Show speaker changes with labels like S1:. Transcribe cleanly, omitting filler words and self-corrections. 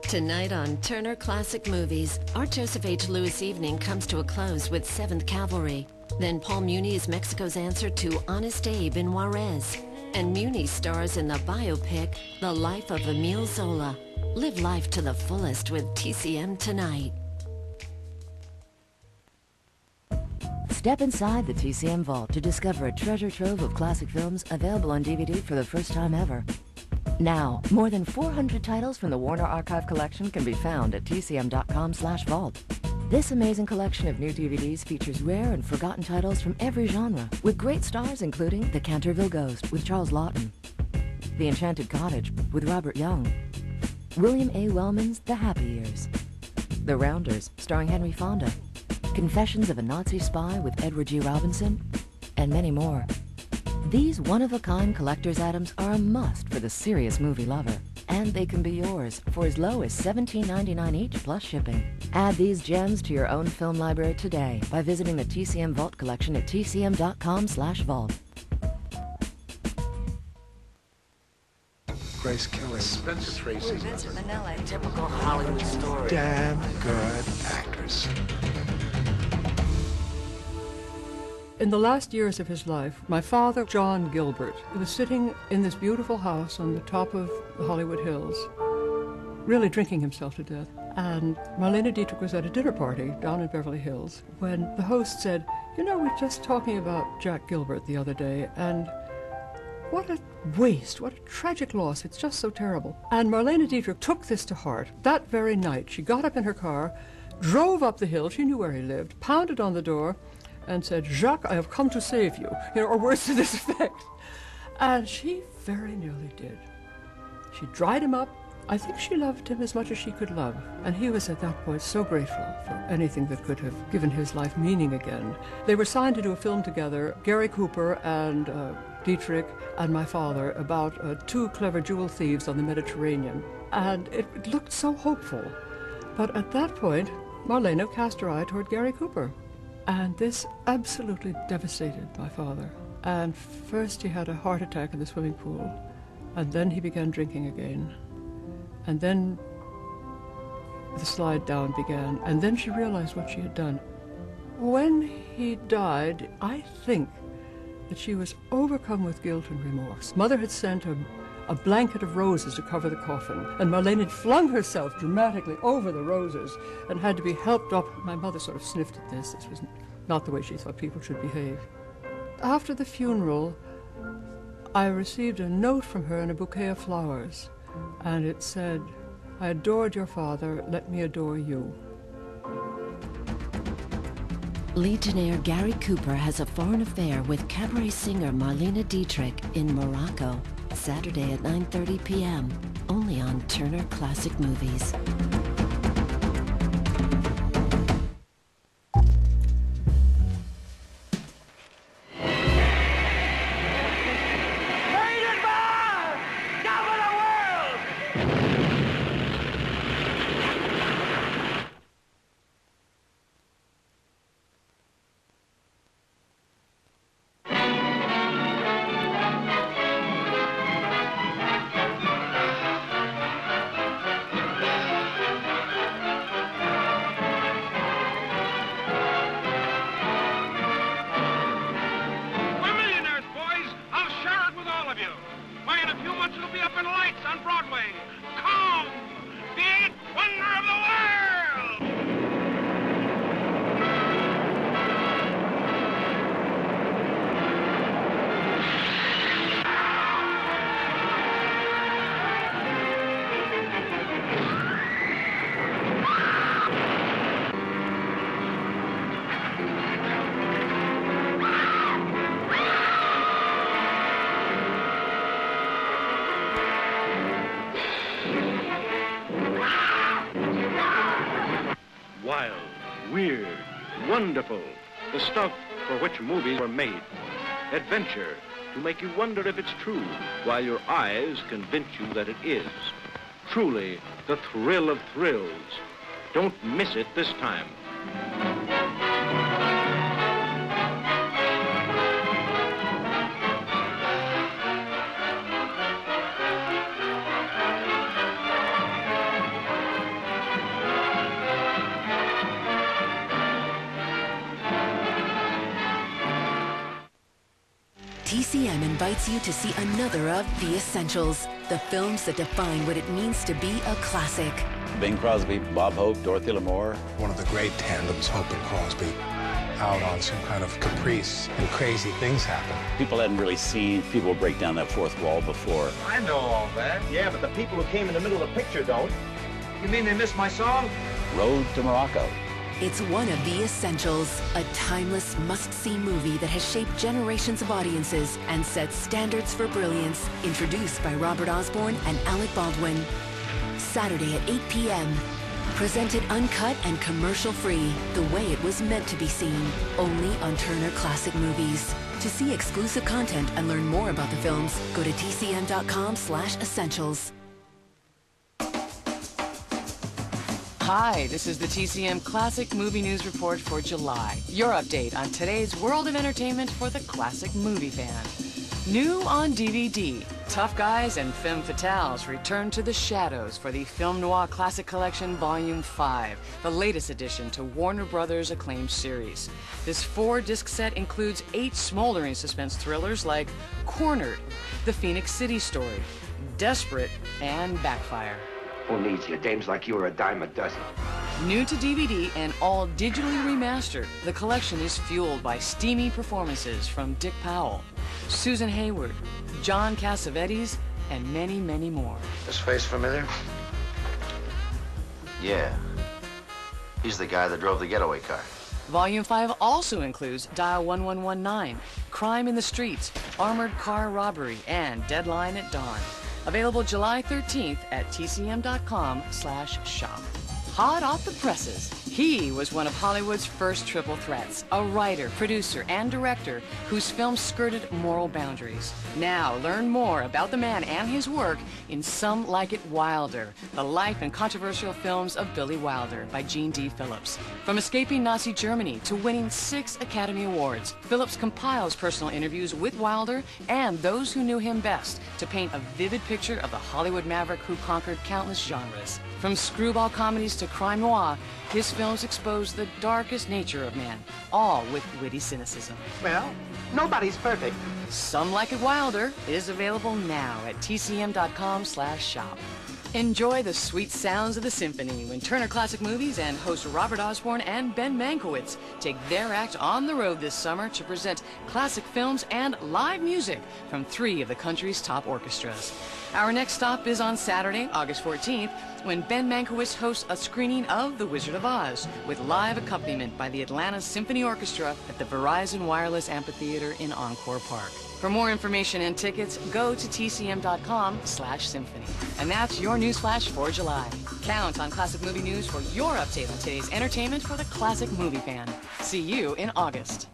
S1: Tonight on Turner Classic Movies, Art Joseph H. Lewis evening comes to a close with 7th Cavalry. Then Paul Muni is Mexico's answer to Honest Abe in Juarez. And Muni stars in the biopic, The Life of Emile Zola. Live life to the fullest with TCM tonight.
S2: Step inside the TCM vault to discover a treasure trove of classic films available on DVD for the first time ever. Now, more than 400 titles from the Warner Archive collection can be found at tcm.com/vault. This amazing collection of new DVDs features rare and forgotten titles from every genre, with great stars including The Canterville Ghost with Charles Laughton, The Enchanted Cottage with Robert Young, William A. Wellman's The Happy Years, The Rounders starring Henry Fonda, Confessions of a Nazi Spy with Edward G. Robinson, and many more. These one-of-a-kind collector's items are a must for the serious movie lover, and they can be yours for as low as $17.99 each plus shipping. Add these gems to your own film library today by visiting the TCM Vault collection at tcm.com/vault.
S3: Grace Kelly.
S4: Spencer Tracy.
S5: Vincent Minnelli. Typical Hollywood story.
S3: Damn good actress.
S6: In the last years of his life, my father, John Gilbert, was sitting in this beautiful house on the top of the Hollywood Hills, really drinking himself to death. And Marlene Dietrich was at a dinner party down in Beverly Hills when the host said, "You know, we're just talking about Jack Gilbert the other day, and what a waste, what a tragic loss. It's just so terrible." And Marlene Dietrich took this to heart. That very night, she got up in her car, drove up the hill, she knew where he lived, pounded on the door, and said, "Jacques, I have come to save you," or words to this effect. And she very nearly did. She dried him up. I think she loved him as much as she could love. And he was at that point so grateful for anything that could have given his life meaning again. They were signed to do a film together, Gary Cooper and Dietrich and my father, about two clever jewel thieves on the Mediterranean. And it looked so hopeful. But at that point, Marlene cast her eye toward Gary Cooper. And this absolutely devastated my father. And first he had a heart attack in the swimming pool, and then he began drinking again. And then the slide down began, and then she realized what she had done. When he died, I think that she was overcome with guilt and remorse. Mother had sent a blanket of roses to cover the coffin, and Marlene had flung herself dramatically over the roses and had to be helped up. My mother sort of sniffed at this. This was not the way she thought people should behave. After the funeral, I received a note from her and a bouquet of flowers, and it said, "I adored your father, let me adore you."
S1: Legionnaire Gary Cooper has a foreign affair with cabaret singer Marlene Dietrich in Morocco. Saturday at 9:30 p.m. only on Turner Classic Movies.
S7: Wild, weird, wonderful, the stuff for which movies were made. Adventure, to make you wonder if it's true, while your eyes convince you that it is. Truly, the thrill of thrills. Don't miss it this time.
S4: TCM invites you to see another of The Essentials, the films that define what it means to be a classic.
S8: Bing Crosby, Bob Hope, Dorothy Lamour.
S3: One of the great tandems, Hope and Crosby, out on some kind of caprice, and crazy things happen.
S8: People hadn't really seen people break down that fourth wall before.
S9: I know all that. Yeah, but the people who came in the middle of the picture don't. You mean they missed my song?
S8: Road to Morocco.
S4: It's one of The Essentials, a timeless must-see movie that has shaped generations of audiences and set standards for brilliance, introduced by Robert Osborne and Alec Baldwin. Saturday at 8 p.m. Presented uncut and commercial-free, the way it was meant to be seen, only on Turner Classic Movies. To see exclusive content and learn more about the films, go to tcm.com/essentials.
S10: Hi, this is the TCM Classic Movie News Report for July. Your update on today's world of entertainment for the classic movie fan. New on DVD, Tough Guys and Femme Fatales return to the shadows for the Film Noir Classic Collection Volume 5, the latest addition to Warner Brothers' acclaimed series. This 4-disc set includes 8 smoldering suspense thrillers like Cornered, The Phoenix City Story, Desperate, and Backfire.
S9: Who needs you? Dames like you are a dime a dozen.
S10: New to DVD and all digitally remastered, the collection is fueled by steamy performances from Dick Powell, Susan Hayward, John Cassavetes, and many, many more.
S9: This face familiar?
S11: Yeah. He's the guy that drove the getaway car.
S10: Volume 5 also includes Dial 1119, Crime in the Streets, Armored Car Robbery, and Deadline at Dawn. Available July 13th at tcm.com/shop. Hot off the presses, he was one of Hollywood's first triple threats, a writer, producer, and director whose films skirted moral boundaries. Now learn more about the man and his work in Some Like It Wilder, the life and controversial films of Billy Wilder by Gene D. Phillips. From escaping Nazi Germany to winning 6 Academy Awards, Phillips compiles personal interviews with Wilder and those who knew him best to paint a vivid picture of the Hollywood maverick who conquered countless genres. From screwball comedies to crime noir, his films expose the darkest nature of man, all with witty cynicism.
S9: Well, nobody's perfect.
S10: Some Like It Wilder is available now at tcm.com/shop. Enjoy the sweet sounds of the symphony when Turner Classic Movies and host Robert Osborne and Ben Mankiewicz take their act on the road this summer to present classic films and live music from 3 of the country's top orchestras. Our next stop is on Saturday, August 14th, when Ben Mankiewicz hosts a screening of The Wizard of Oz with live accompaniment by the Atlanta Symphony Orchestra at the Verizon Wireless Amphitheater in Encore Park. For more information and tickets, go to tcm.com/symphony. And that's your news flash for July. Count on Classic Movie News for your update on today's entertainment for the classic movie fan. See you in August.